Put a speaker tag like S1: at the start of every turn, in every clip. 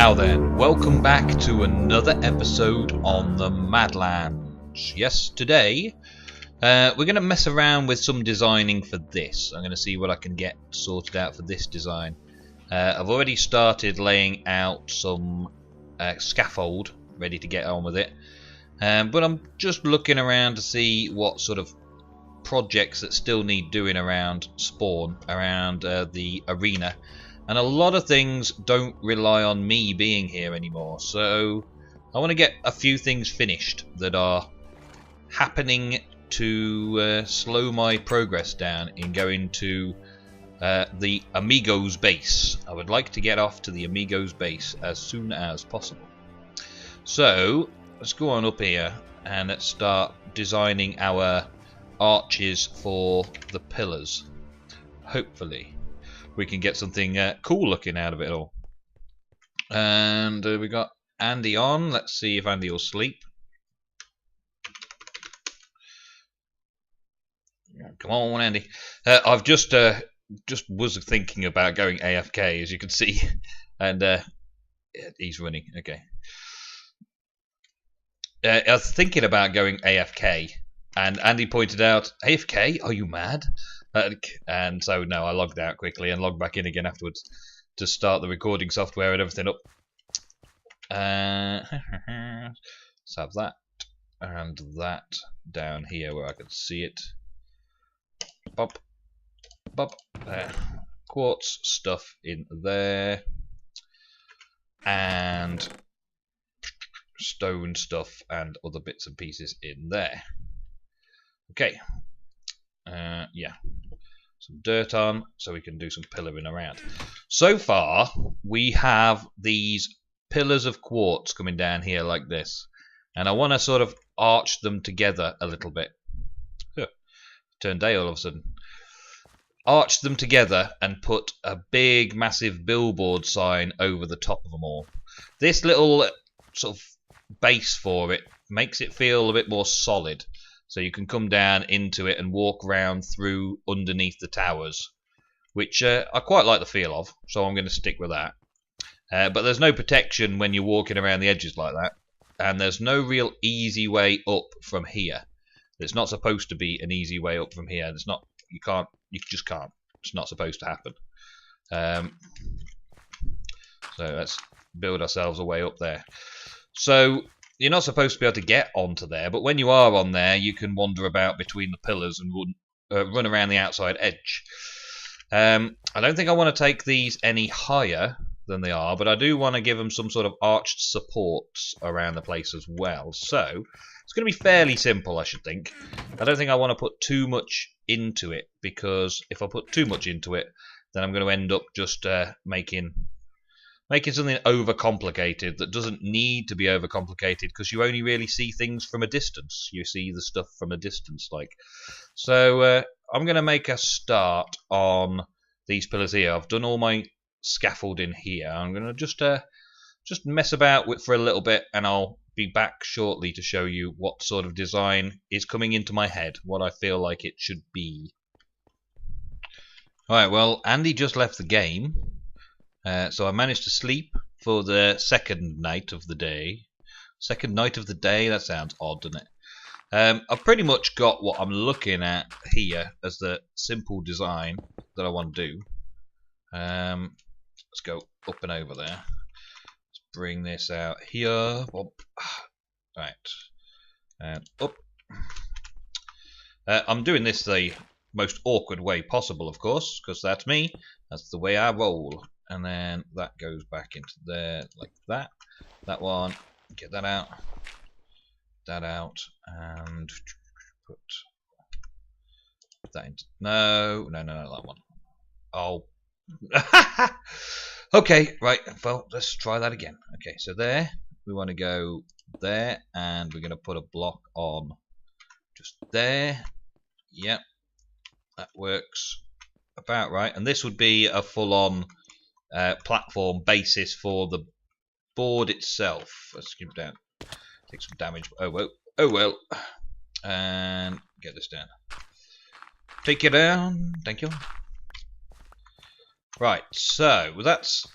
S1: Now then, welcome back to another episode on the Madlands. Yes, today we're going to mess around with some designing for this. I'm going to see what I can get sorted out for this design. I've already started laying out some scaffold, ready to get on with it. But I'm just looking around to see what sort of projects that still need doing around spawn, around the arena. And a lot of things don't rely on me being here anymore, so I want to get a few things finished that are happening to slow my progress down in going to the Amigos base. I would like to get off to the Amigos base as soon as possible. So let's go on up here and let's start designing our arches for the pillars. Hopefully we can get something cool looking out of it all. And we got Andy on. Let's see if Andy will sleep. Come on, Andy. I've just was thinking about going AFK, as you can see, and he's running. Okay. I was thinking about going AFK, and Andy pointed out, "AFK? Are you mad?" And so no, I logged out quickly and logged back in again afterwards to start the recording software and everything up. Let's have that and that down here where I can see it. Bop, bop. Quartz stuff in there, and stone stuff and other bits and pieces in there. Okay. Yeah, some dirt on so we can do some pillaring around. So far we have these pillars of quartz coming down here like this, and I want to sort of arch them together a little bit. Turn day all of a sudden. Arch them together and put a big massive billboard sign over the top of them all. This little sort of base for it makes it feel a bit more solid. So you can come down into it and walk around through underneath the towers, which I quite like the feel of, so I'm going to stick with that. But there's no protection when you're walking around the edges like that, and there's no real easy way up from here. It's not supposed to be an easy way up from here. It's not. You just can't. It's not supposed to happen. So let's build ourselves a way up there. So you're not supposed to be able to get onto there, but when you are on there, you can wander about between the pillars and run around the outside edge. I don't think I want to take these any higher than they are, but I do want to give them some sort of arched supports around the place as well. So it's going to be fairly simple, I should think. I don't think I want to put too much into it, because if I put too much into it, then I'm going to end up just making something overcomplicated that doesn't need to be overcomplicated, because you only really see things from a distance. You see the stuff from a distance, like. So I'm going to make a start on these pillars here. I've done all my scaffolding here. I'm going to just mess about with for a little bit, and I'll be back shortly to show you what sort of design is coming into my head, what I feel like it should be. Alright, well, Andy just left the game. So I managed to sleep for the second night of the day. Second night of the day? That sounds odd, doesn't it? I've pretty much got what I'm looking at here as the simple design that I want to do. Let's go up and over there. Let's bring this out here. Right. And up. I'm doing this the most awkward way possible, of course, because that's me. That's the way I roll. And then that goes back into there like that. That one, get that out, and put that into. No, that one. Oh. Okay, right. Well, let's try that again. Okay, so there we want to go there, and we're going to put a block on just there. Yep, that works about right. And this would be a full-on platform basis for the board itself. Let's skip down, take some damage. Oh well, and get this down. Take it down. Thank you. Right, so that's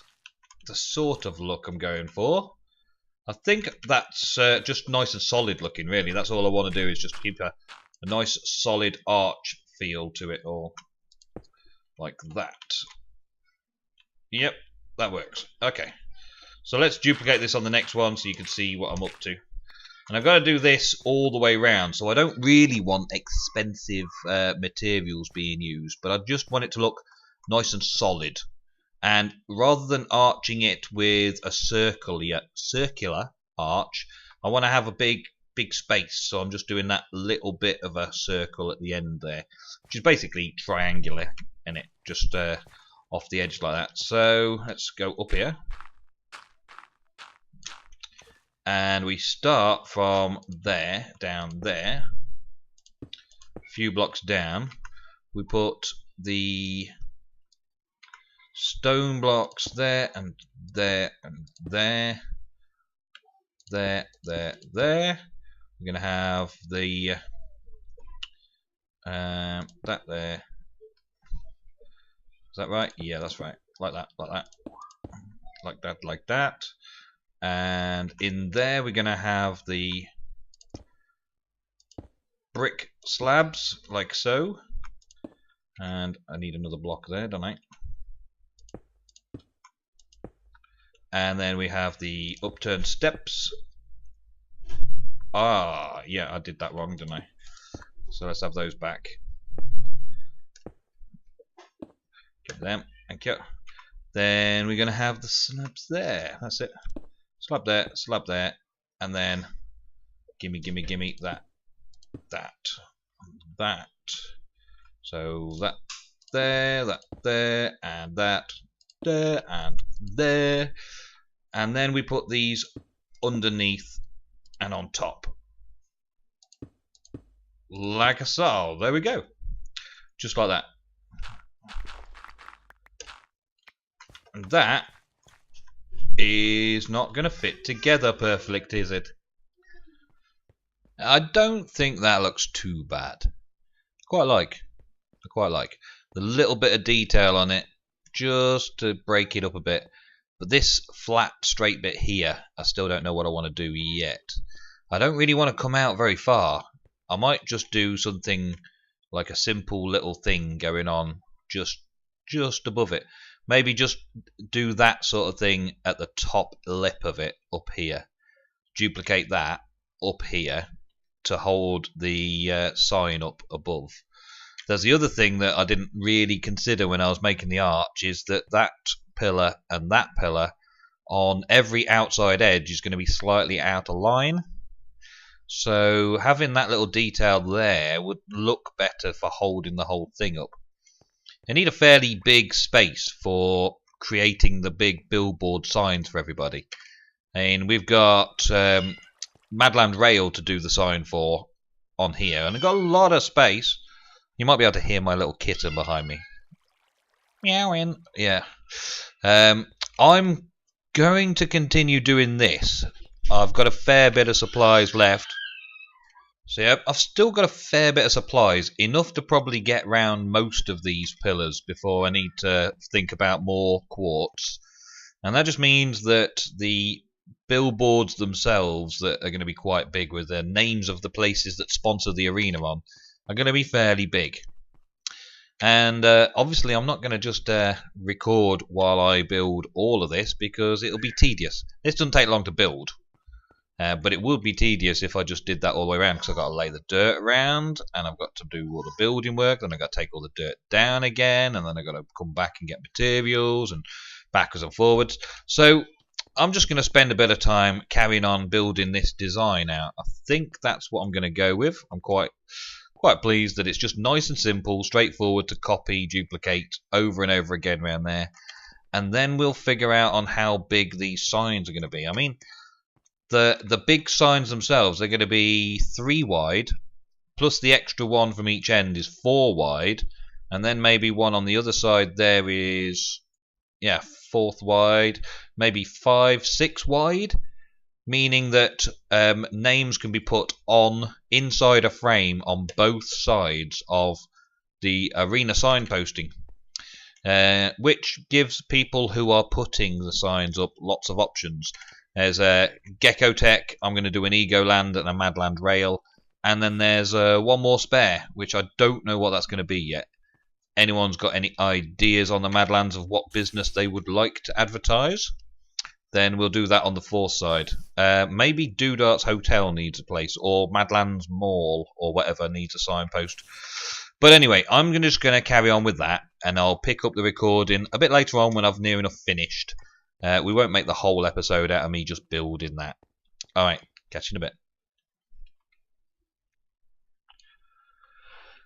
S1: the sort of look I'm going for. I think that's just nice and solid looking, really. That's all I want to do, is just keep a nice solid arch feel to it all. Like that. Yep, that works. Okay. So let's duplicate this on the next one so you can see what I'm up to. And I've got to do this all the way around, so I don't really want expensive materials being used, but I just want it to look nice and solid. And rather than arching it with a circular arch, I want to have a big space, so I'm just doing that little bit of a circle at the end there, which is basically triangular, and it just off the edge like that. So let's go up here. And we start from there, down there, a few blocks down. We put the stone blocks there and there and there, there. We're going to have the that there. Is that right? Yeah, that's right. Like that, like that, like that, like that. And in there we're going to have the brick slabs, like so. And I need another block there, don't I? And then we have the upturned steps. Ah, yeah, I did that wrong, didn't I? So let's have those back. Get them, thank you. Then we're going to have the slabs there. That's it. Slab there, and then gimme that. So that there, and that there, and there. And then we put these underneath and on top. Like so. There we go. Just like that. And that is not going to fit together perfectly, is it? I don't think that looks too bad. I quite like the little bit of detail on it, just to break it up a bit. But this flat straight bit here, I still don't know what I want to do yet. I don't really want to come out very far. I might just do something like a simple little thing going on just above it. Maybe just do that sort of thing at the top lip of it up here. Duplicate that up here to hold the sign up above. There's the other thing that I didn't really consider when I was making the arch, is that that pillar and that pillar on every outside edge is going to be slightly out of line. So having that little detail there would look better for holding the whole thing up. I need a fairly big space for creating the big billboard signs for everybody. And we've got Madland Rail to do the sign for on here, and I've got a lot of space. You might be able to hear my little kitten behind me. Meowing. Yeah. I'm going to continue doing this. I've got a fair bit of supplies left. So yeah, I've still got a fair bit of supplies, enough to probably get round most of these pillars before I need to think about more quartz. And that just means that the billboards themselves, that are going to be quite big with the names of the places that sponsor the arena on, are going to be fairly big. And obviously I'm not going to just record while I build all of this, because it'll be tedious. This doesn't take long to build. But it would be tedious if I just did that all the way around, because I've got to lay the dirt around, and I've got to do all the building work, then I've got to take all the dirt down again, and then I've got to come back and get materials, and backwards and forwards. So I'm just going to spend a bit of time carrying on building this design out. I think that's what I'm going to go with. I'm quite pleased that it's just nice and simple, straightforward to copy, duplicate over and over again around there. And then we'll figure out on how big these signs are going to be. I mean, the big signs themselves, they're going to be 3 wide, plus the extra one from each end is 4 wide, and then maybe one on the other side there is, yeah, 4th wide, maybe 5, 6 wide, meaning that names can be put on inside a frame on both sides of the arena signposting. which gives people who are putting the signs up lots of options. There's a Gecko Tech. I'm going to do an Egoland and a Madland Rail, and then there's one more spare, which I don't know what that's going to be yet. Anyone's got any ideas on the Madlands of what business they would like to advertise? Then we'll do that on the fourth side. Maybe Doodart's Hotel needs a place, or Madlands Mall, or whatever needs a signpost. But anyway, I'm just going to carry on with that, and I'll pick up the recording a bit later on when I've near enough finished. We won't make the whole episode out of me just building that. Alright, catch you in a bit.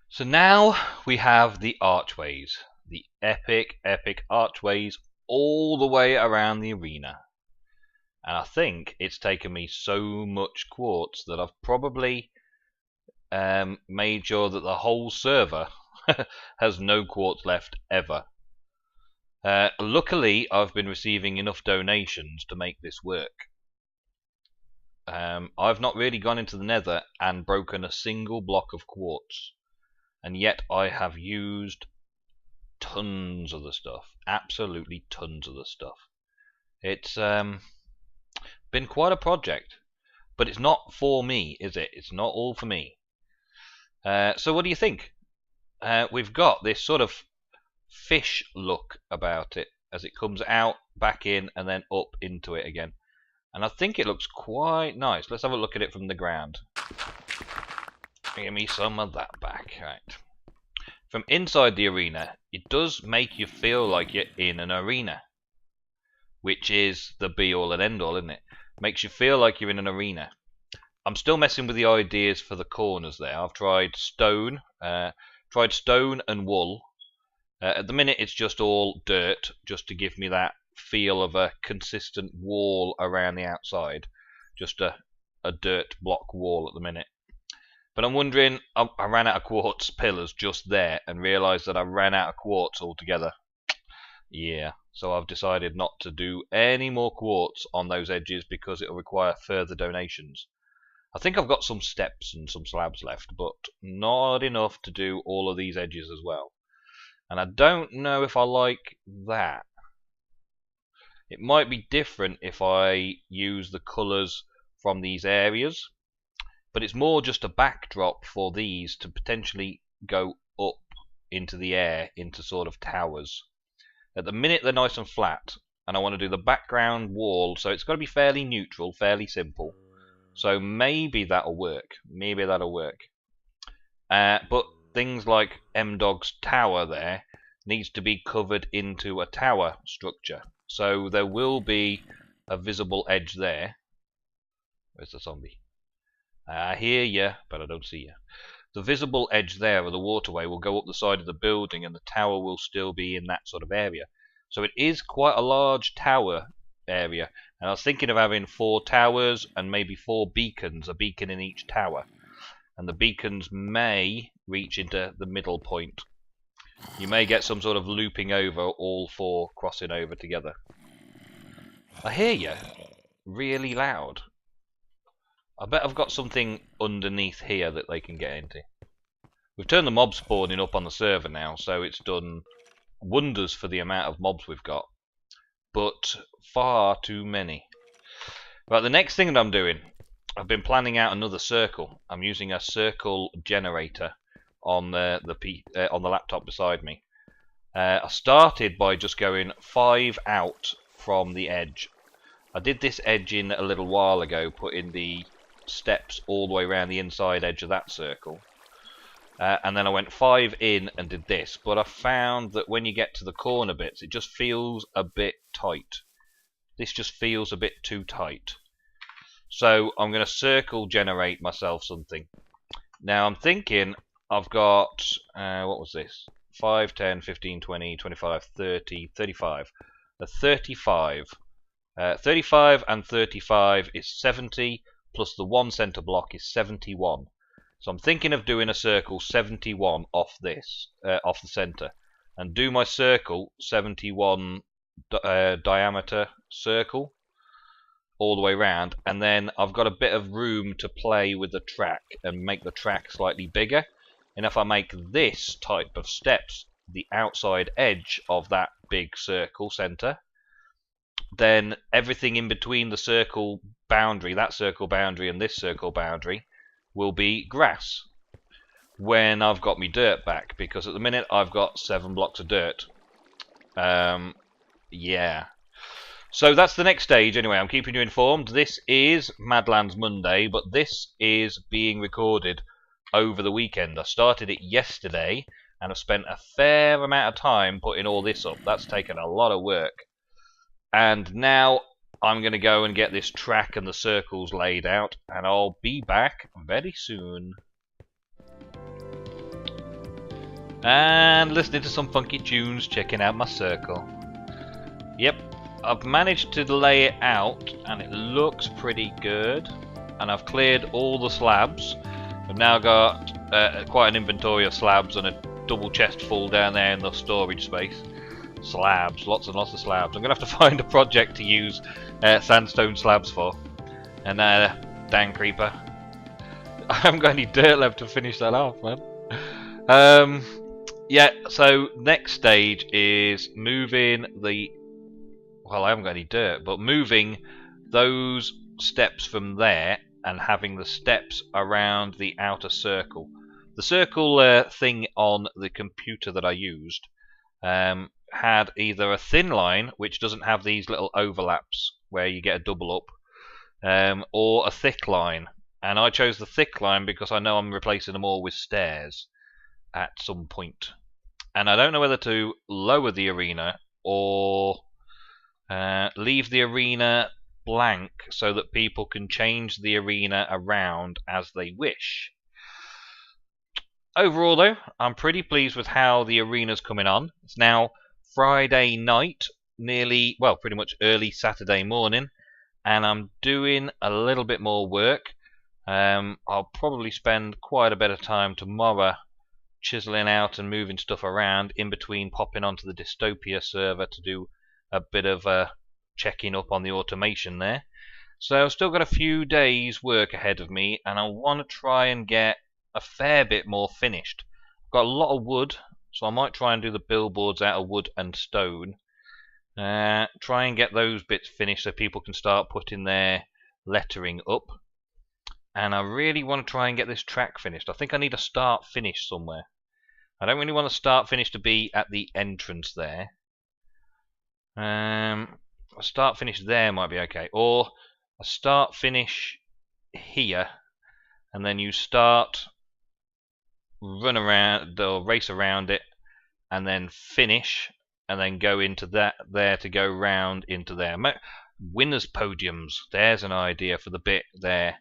S1: So now we have the archways. The epic archways all the way around the arena. And I think it's taken me so much quartz that I've probably made sure that the whole server has no quartz left ever. Luckily, I've been receiving enough donations to make this work. I've not really gone into the nether and broken a single block of quartz. And yet I have used tons of the stuff. Absolutely tons of the stuff. It's been quite a project. But it's not for me, is it? It's not all for me. So what do you think? We've got this sort of fish look about it as it comes out, back in, and then up into it again. And I think it looks quite nice. Let's have a look at it from the ground. Give me some of that back. Right. From inside the arena, it does make you feel like you're in an arena, which is the be-all and end-all, isn't it? Makes you feel like you're in an arena. I'm still messing with the ideas for the corners there. I've tried stone and wool. At the minute, it's just all dirt, just to give me that feel of a consistent wall around the outside. Just a dirt block wall at the minute. But I'm wondering, I ran out of quartz pillars just there and realised that I ran out of quartz altogether. Yeah, so I've decided not to do any more quartz on those edges because it'll require further donations. I think I've got some steps and some slabs left, but not enough to do all of these edges as well. And I don't know if I like that. It might be different if I use the colours from these areas. But it's more just a backdrop for these to potentially go up into the air, into sort of towers. At the minute they're nice and flat, and I want to do the background wall, so it's got to be fairly neutral, fairly simple. So maybe that'll work. Maybe that'll work. But things like M-Dog's tower there needs to be covered into a tower structure. So there will be a visible edge there. Where's the zombie? I hear you, but I don't see you. The visible edge there of the waterway will go up the side of the building, and the tower will still be in that sort of area. So it is quite a large tower area, and I was thinking of having 4 towers and maybe 4 beacons, a beacon in each tower. And the beacons may reach into the middle point. You may get some sort of looping over, all 4 crossing over together. I hear you. Really loud. I bet I've got something underneath here that they can get into. We've turned the mob spawning up on the server now, so it's done wonders for the amount of mobs we've got. But far too many. Right, the next thing that I'm doing, I've been planning out another circle. I'm using a circle generator on the laptop beside me. I started by just going 5 out from the edge. I did this edge in a little while ago, putting the steps all the way around the inside edge of that circle, and then I went 5 in and did this, but I found that when you get to the corner bits it just feels a bit tight. This just feels a bit too tight, so I'm going to circle generate myself something. Now I'm thinking I've got what was this, 5, 10, 15, 20, 25, 30, 35. The 35 and 35 is 70, plus the 1 center block is 71. So I'm thinking of doing a circle 71 off this, off the center, and do my circle 71 diameter circle all the way around, and then I've got a bit of room to play with the track and make the track slightly bigger. And if I make this type of steps the outside edge of that big circle center, then everything in between the circle boundary, that circle boundary and this circle boundary, will be grass when I've got me dirt back, because at the minute I've got 7 blocks of dirt. Yeah. So that's the next stage. Anyway, I'm keeping you informed. This is Madlands Monday, but this is being recorded over the weekend. I started it yesterday, and I've spent a fair amount of time putting all this up. That's taken a lot of work. And now I'm going to go and get this track and the circles laid out, and I'll be back very soon. And listening to some funky tunes, checking out my circle. Yep, I've managed to lay it out, and it looks pretty good. And I've cleared all the slabs. I've now got quite an inventory of slabs and a double chest full down there in the storage space. Slabs, lots and lots of slabs. I'm going to have to find a project to use sandstone slabs for. And dang creeper. I haven't got any dirt left to finish that off, man. Yeah, so next stage is moving the... Well, I haven't got any dirt, but moving those steps from there and having the steps around the outer circle. The circle thing on the computer that I used had either a thin line, which doesn't have these little overlaps where you get a double up, or a thick line. And I chose the thick line because I know I'm replacing them all with stairs at some point. And I don't know whether to lower the arena or leave the arena blank so that people can change the arena around as they wish. Overall though, I'm pretty pleased with how the arena's coming on. It's now Friday night, nearly, well, pretty much early Saturday morning, and I'm doing a little bit more work. I'll probably spend quite a bit of time tomorrow chiseling out and moving stuff around, in between popping onto the Dystopia server to do a bit of checking up on the automation there. So I've still got a few days work ahead of me, and I want to try and get a fair bit more finished. I've got a lot of wood, so I might try and do the billboards out of wood and stone. Try and get those bits finished so people can start putting their lettering up. And I really want to try and get this track finished. I think I need a start finish somewhere. I don't really want a start finish to be at the entrance there. A start finish there might be okay, or a start finish here, and then you start, run around or race around it, and then finish, and then go into that there to go round into there. Winners podiums. There's an idea for the bit there.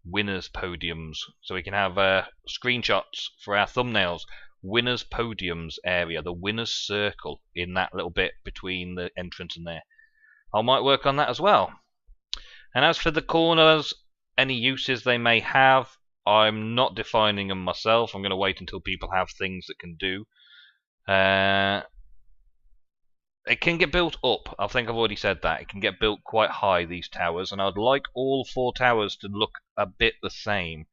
S1: Winners podiums, so we can have screenshots for our thumbnails. Winners podiums area, the winners circle in that little bit between the entrance and there. I might work on that as well. And as for the corners, any uses they may have, I'm not defining them myself. I'm going to wait until people have things that can do. It can get built up. I think I've already said that. It can get built quite high, these towers, and I'd like all 4 towers to look a bit the same.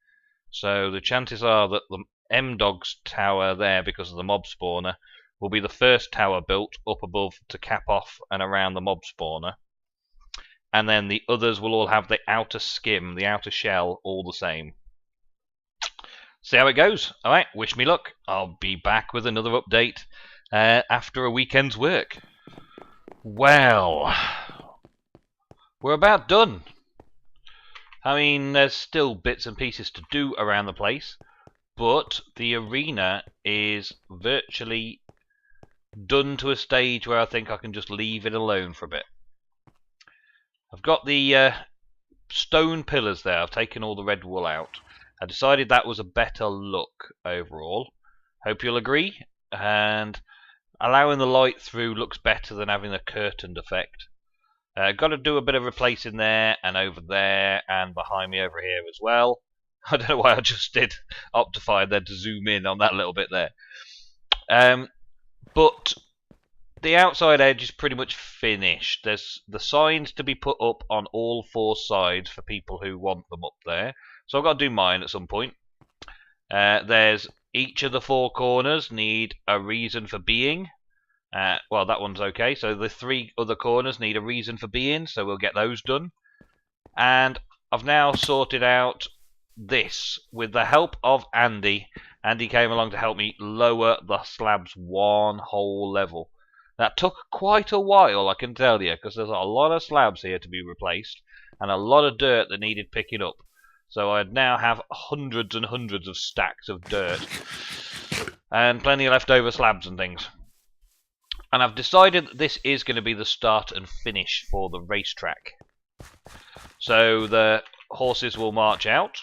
S1: So the chances are that the M-Dog's tower there, because of the mob spawner, will be the first tower built up above to cap off and around the mob spawner. And then the others will all have the outer skim, the outer shell, all the same. See how it goes. Alright, wish me luck. I'll be back with another update after a weekend's work. Well, we're about done. I mean, there's still bits and pieces to do around the place, but the arena is virtually done to a stage where I think I can just leave it alone for a bit. I've got the stone pillars there. I've taken all the red wool out. I decided that was a better look overall. Hope you'll agree. And allowing the light through looks better than having a curtained effect. Got to do a bit of replacing there and over there and behind me over here as well. I don't know why I just did Optify there to zoom in on that little bit there. But the outside edge is pretty much finished. There's the signs to be put up on all 4 sides for people who want them up there. So I've got to do mine at some point. There's each of the 4 corners need a reason for being. Well, that one's okay. So the 3 other corners need a reason for being, so we'll get those done. And I've now sorted out this with the help of Andy. Andy came along to help me lower the slabs 1 whole level. That took quite a while, I can tell you, because there's a lot of slabs here to be replaced and a lot of dirt that needed picking up. So I now have hundreds and hundreds of stacks of dirt and plenty of leftover slabs and things. And I've decided that this is going to be the start and finish for the racetrack. So the horses will march out,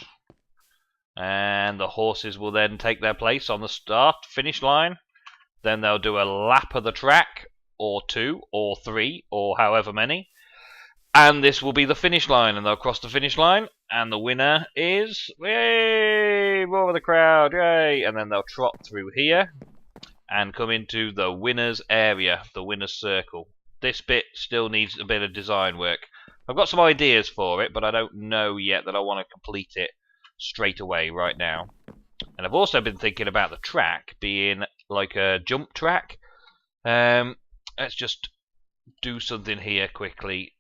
S1: and the horses will then take their place on the start-finish line. Then they'll do a lap of the track, or 2, or 3, or however many. And this will be the finish line, and they'll cross the finish line, and the winner is... Yay! Roar of the crowd, yay! And then they'll trot through here, and come into the winner's area, the winner's circle. This bit still needs a bit of design work. I've got some ideas for it, but I don't know yet that I want to complete it straight away right now. And I've also been thinking about the track being like a jump track. Let's just do something here quickly,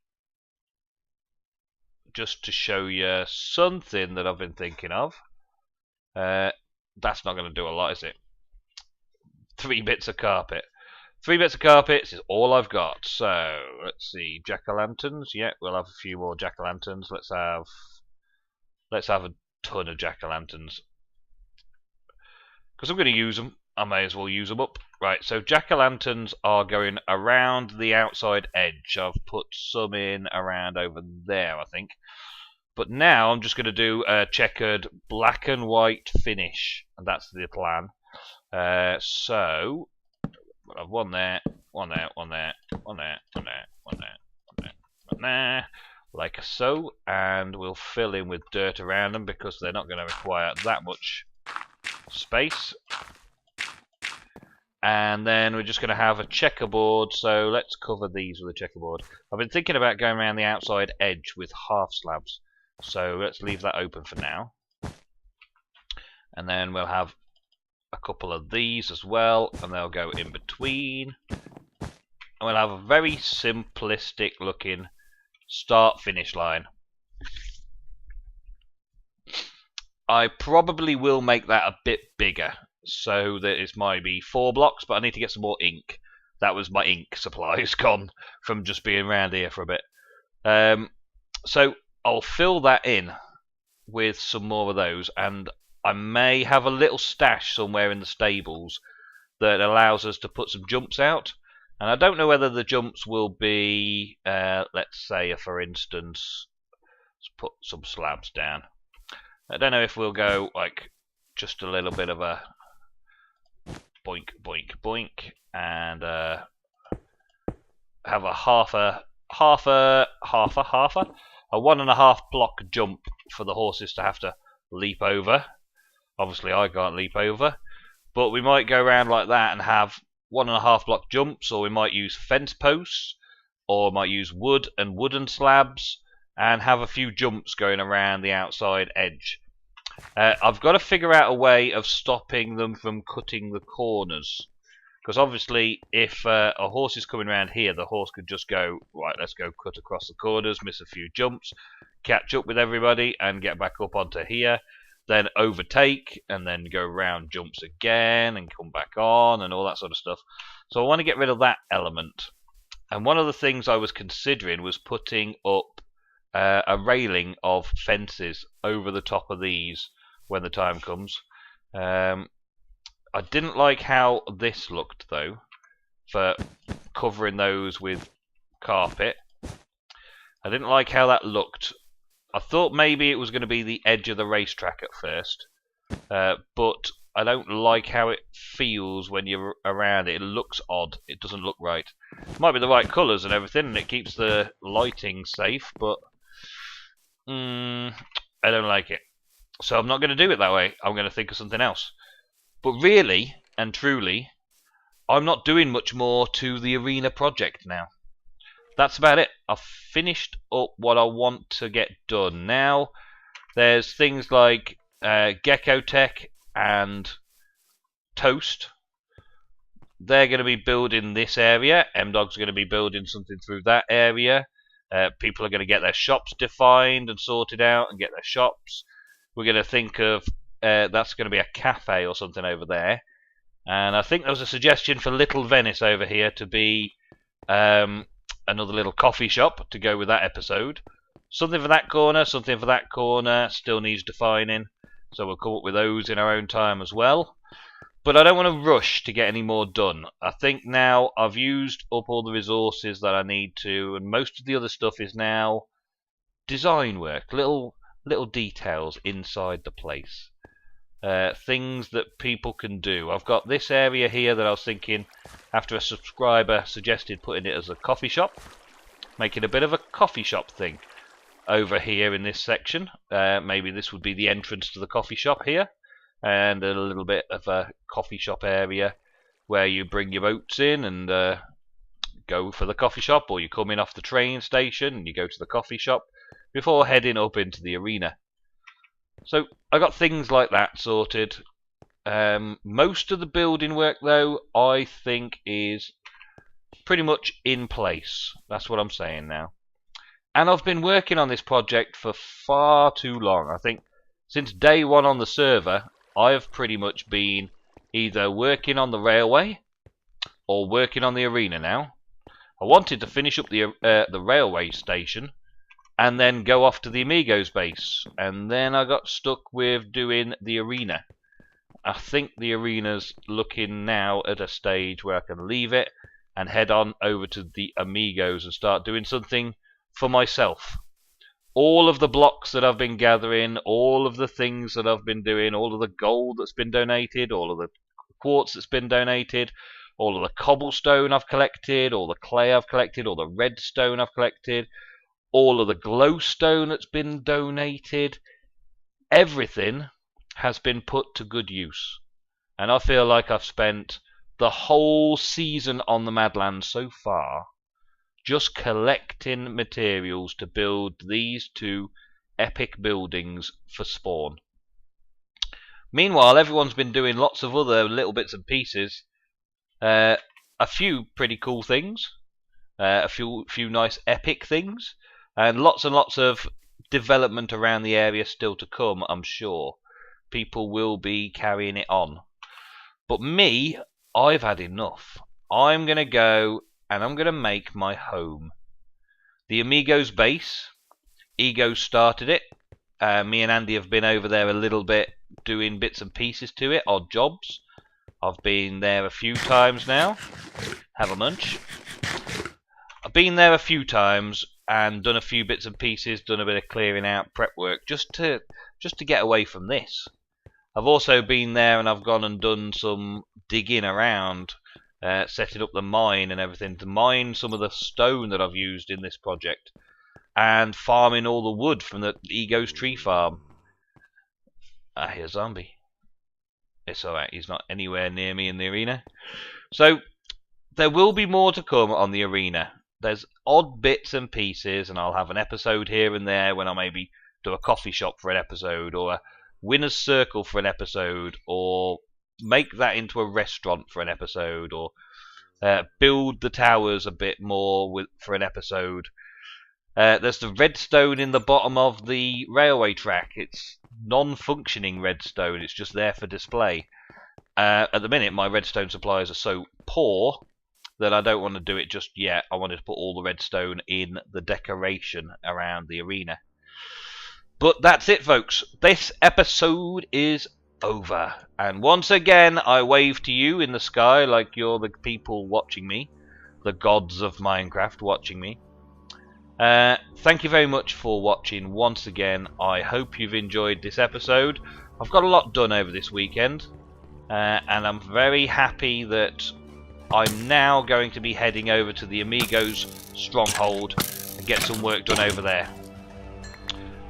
S1: just to show you something that I've been thinking of. That's not going to do a lot, is it? 3 bits of carpet. 3 bits of carpets is all I've got. So let's see, jack-o'-lanterns. Yeah, we'll have a few more jack-o'-lanterns. Let's have a ton of jack-o'-lanterns, because I'm going to use them. I may as well use them up. Right, so jack-o'-lanterns are going around the outside edge. I've put some in around over there, I think. But now I'm just going to do a checkered black and white finish, and that's the plan. So I've one there, one there, one there, one there, one there, one there, one there, one there, like so, and we'll fill in with dirt around them because they're not going to require that much space. And then we're just going to have a checkerboard, so let's cover these with a checkerboard. I've been thinking about going around the outside edge with half slabs, so let's leave that open for now. And then we'll have a couple of these as well, and they'll go in between. And we'll have a very simplistic looking start-finish line. I probably will make that a bit bigger, so that it might be 4 blocks, but I need to get some more ink. That was my ink supplies gone from just being around here for a bit. So I'll fill that in with some more of those, and I may have a little stash somewhere in the stables that allows us to put some jumps out. And I don't know whether the jumps will be, let's say, for instance, let's put some slabs down. I don't know if we'll go like just a little bit of a boink, boink, boink, and have a half a 1.5 block jump for the horses to have to leap over. Obviously I can't leap over, but we might go around like that and have 1.5 block jumps, or we might use fence posts, or might use wood and wooden slabs, and have a few jumps going around the outside edge. I've got to figure out a way of stopping them from cutting the corners, because obviously if a horse is coming around here, the horse could just go, right, let's go cut across the corners, miss a few jumps, catch up with everybody and get back up onto here, then overtake and then go around jumps again and come back on and all that sort of stuff. So I want to get rid of that element. And one of the things I was considering was putting up a railing of fences over the top of these when the time comes. I didn't like how this looked though, for covering those with carpet. I didn't like how that looked. I thought maybe it was going to be the edge of the racetrack at first, but I don't like how it feels when you're around it. It looks odd. It doesn't look right. It might be the right colours and everything, and it keeps the lighting safe, but I don't like it. So I'm not going to do it that way. I'm going to think of something else. But really and truly, I'm not doing much more to the arena project now. That's about it. I've finished up what I want to get done. Now there's things like Gecko Tech and Toast. They're going to be building this area. M-Dog's going to be building something through that area. People are going to get their shops defined and sorted out and get their shops. We're going to think of that's going to be a cafe or something over there. And I think there was a suggestion for Little Venice over here to be another little coffee shop to go with that episode. Something for that corner, something for that corner. Still needs defining. So we'll come up with those in our own time as well. But I don't want to rush to get any more done. I think now I've used up all the resources that I need to, and most of the other stuff is now design work, little details inside the place. Things that people can do. I've got this area here that I was thinking, after a subscriber suggested putting it as a coffee shop, making a bit of a coffee shop thing over here in this section. Maybe this would be the entrance to the coffee shop here. And a little bit of a coffee shop area where you bring your oats in and go for the coffee shop, or you come in off the train station and you go to the coffee shop before heading up into the arena. So I got things like that sorted. Most of the building work, though, I think is pretty much in place. That's what I'm saying now. And I've been working on this project for far too long. I think since day one on the server, I've pretty much been either working on the railway or working on the arena now. I wanted to finish up the railway station and then go off to the Amigos base, and then I got stuck with doing the arena. I think the arena's looking now at a stage where I can leave it and head on over to the Amigos and start doing something for myself. All of the blocks that I've been gathering, all of the things that I've been doing, all of the gold that's been donated, all of the quartz that's been donated, all of the cobblestone I've collected, all the clay I've collected, all the redstone I've collected, all of the glowstone that's been donated, everything has been put to good use. And I feel like I've spent the whole season on the Madlands so far just collecting materials to build these two epic buildings for spawn. Meanwhile, everyone's been doing lots of other little bits and pieces. A few pretty cool things, a few nice epic things, and lots of development around the area still to come, I'm sure. People will be carrying it on. But me, I've had enough. I'm going to go and I'm going to make my home. The Amigos base, Ego started it. Me and Andy have been over there a little bit doing bits and pieces to it, odd jobs. I've been there a few times now. Have a munch. I've been there a few times and done a few bits and pieces, done a bit of clearing out, prep work, just to get away from this. I've also been there and I've gone and done some digging around, setting up the mine and everything to mine some of the stone that I've used in this project, and farming all the wood from the Ego's tree farm. I hear zombie. It's alright, he's not anywhere near me in the arena. So there will be more to come on the arena. There's odd bits and pieces, and I'll have an episode here and there when I maybe do a coffee shop for an episode, or a winner's circle for an episode, or make that into a restaurant for an episode, or build the towers a bit more for an episode. There's the redstone in the bottom of the railway track. It's non-functioning redstone. It's just there for display. At the minute, my redstone supplies are so poor that I don't want to do it just yet. I wanted to put all the redstone in the decoration around the arena. But that's it, folks. This episode is over. And once again, I wave to you in the sky like you're the people watching me. The gods of Minecraft watching me. Thank you very much for watching once again. I hope you've enjoyed this episode. I've got a lot done over this weekend. And I'm very happy that I'm now going to be heading over to the Amigos stronghold and get some work done over there.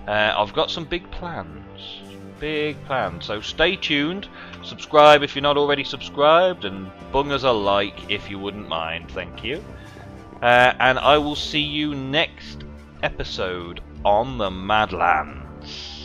S1: I've got some big plans. So stay tuned. Subscribe if you're not already subscribed, and bung us a like if you wouldn't mind. Thank you. And I will see you next episode on the Madlands.